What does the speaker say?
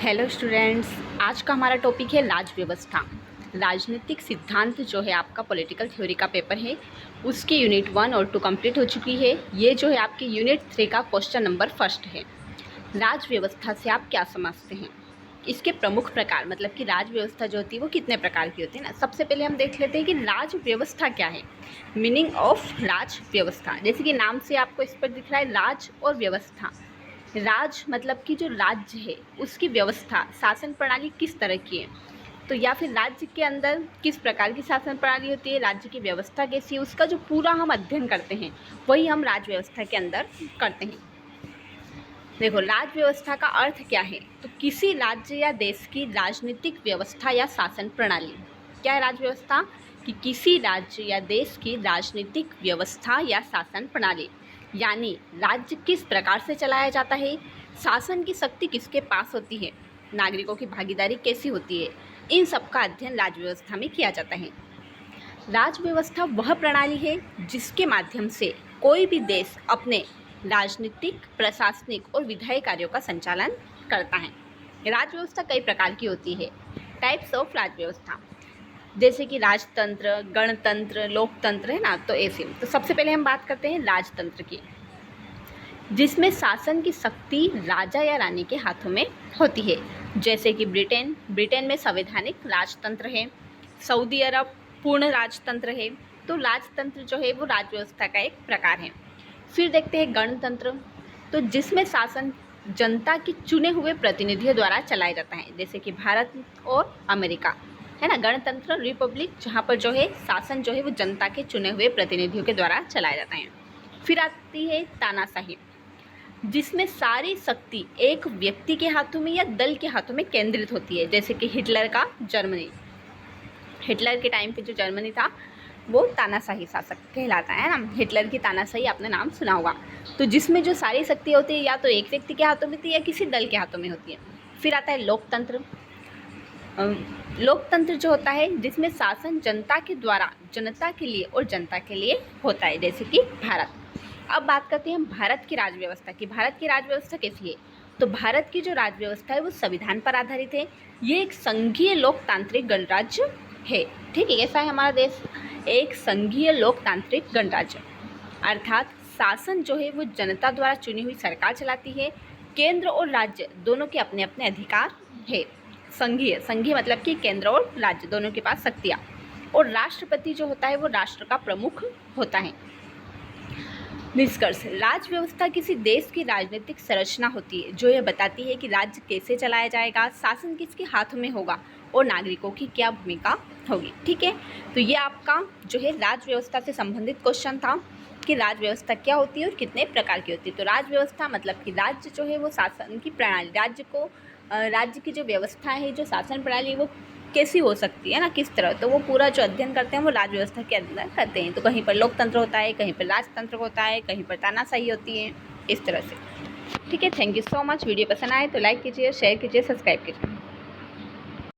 Hello students, आज का हमारा टॉपिक है राज व्यवस्था। राजनीतिक सिद्धांत जो है आपका पॉलिटिकल थ्योरी का पेपर है, उसकी यूनिट 1 और 2 कंप्लीट हो चुकी है। ये जो है आपकी यूनिट 3 का क्वेश्चन नंबर फर्स्ट है। राज व्यवस्था से आप क्या समझते हैं? इसके प्रमुख प्रकार, मतलब कि राज व्यवस्था जो होती है वो कितने प्रकार की होती है ना। सबसे पहले हम देख लेते हैं कि राज व्यवस्था क्या है। मीनिंग ऑफ राज व्यवस्था, जैसे कि नाम से आपको इस पर दिख रहा है राज और व्यवस्था। राज मतलब कि जो राज्य है उसकी व्यवस्था, शासन प्रणाली किस तरह की है, तो या फिर राज्य के अंदर किस प्रकार की शासन प्रणाली होती है, राज्य की व्यवस्था कैसी है, उसका जो पूरा हम अध्ययन करते हैं वही हम राज व्यवस्था के अंदर करते हैं। देखो, राज व्यवस्था का अर्थ क्या है, तो किसी राज्य या देश की राजनीतिक व्यवस्था या शासन प्रणाली। क्या है राज व्यवस्था? कि किसी राज्य या देश की राजनीतिक व्यवस्था या शासन प्रणाली, यानी राज्य किस प्रकार से चलाया जाता है, शासन की शक्ति किसके पास होती है, नागरिकों की भागीदारी कैसी होती है, इन सब का अध्ययन राज व्यवस्था में किया जाता है। राज व्यवस्था वह प्रणाली है जिसके माध्यम से कोई भी देश अपने राजनीतिक, प्रशासनिक और विधायी कार्यों का संचालन करता है। राज व्यवस्था कई प्रकार की होती है। टाइप्स ऑफ राज व्यवस्था, जैसे कि राजतंत्र, गणतंत्र, लोकतंत्र, है ना। तो ऐसे तो सबसे पहले हम बात करते हैं राजतंत्र की, जिसमें शासन की शक्ति राजा या रानी के हाथों में होती है। जैसे कि ब्रिटेन में संवैधानिक राजतंत्र है। सऊदी अरब पूर्ण राजतंत्र है। तो राजतंत्र जो है वो राज व्यवस्था का एक प्रकार है। फिर देखते हैं गणतंत्र, तो जिसमें शासन जनता के चुने हुए प्रतिनिधियों द्वारा चलाया जाता है, जैसे कि भारत और अमेरिका, है ना। गणतंत्र रिपब्लिक, जहाँ पर जो है शासन जो है वो जनता के चुने हुए प्रतिनिधियों के द्वारा चलाया जाता है। फिर आती है तानाशाही, जिसमें सारी शक्ति एक व्यक्ति के हाथों में या दल के हाथों में केंद्रित होती है, जैसे कि हिटलर का जर्मनी। हिटलर के टाइम पे जो जर्मनी था वो तानाशाही शासक कहलाता है ना। हिटलर की तानाशाही आपने नाम सुना होगा। तो जिसमें जो सारी शक्ति होती है या तो एक व्यक्ति के हाथों में होती है या किसी दल के हाथों में होती है। फिर आता है लोकतंत्र। लोकतंत्र जो होता है जिसमें शासन जनता के द्वारा जनता के लिए और जनता के लिए होता है, जैसे कि भारत। अब बात करते हैं हम भारत की राज व्यवस्था की। भारत की राज व्यवस्था कैसी है? तो भारत की जो राज व्यवस्था है वो संविधान पर आधारित है। ये एक संघीय लोकतांत्रिक गणराज्य है। ठीक है, ऐसा है हमारा देश, एक संघीय लोकतांत्रिक गणराज्य। अर्थात शासन जो है वो जनता द्वारा चुनी हुई सरकार चलाती है। केंद्र और राज्य दोनों के अपने अपने अधिकार है। संघीय मतलब कि केंद्र और राज्य दोनों के पास शक्तियाँ। और राष्ट्रपति जो होता है वो राष्ट्र का प्रमुख होता है। निष्कर्ष, राज व्यवस्था किसी देश की राजनीतिक संरचना होती है जो यह बताती है कि राज्य कैसे चलाया जाएगा, शासन किसके हाथों में होगा और नागरिकों की क्या भूमिका होगी। ठीक है, तो ये आपका जो है राज व्यवस्था से संबंधित क्वेश्चन था कि राज व्यवस्था क्या होती है और कितने प्रकार की होती है। तो राज व्यवस्था मतलब कि राज्य जो है वो शासन की प्रणाली, राज्य की जो व्यवस्था है, जो शासन प्रणाली वो कैसी हो सकती है ना, किस तरह, तो वो पूरा जो अध्ययन करते हैं वो राज व्यवस्था के अंदर करते हैं। तो कहीं पर लोकतंत्र होता है, कहीं पर राजतंत्र होता है, कहीं पर तानाशाही होती है, इस तरह से। ठीक है, thank you so much. Video पसंद आए तो लाइक कीजिए, शेयर कीजिए, सब्सक्राइब कीजिए।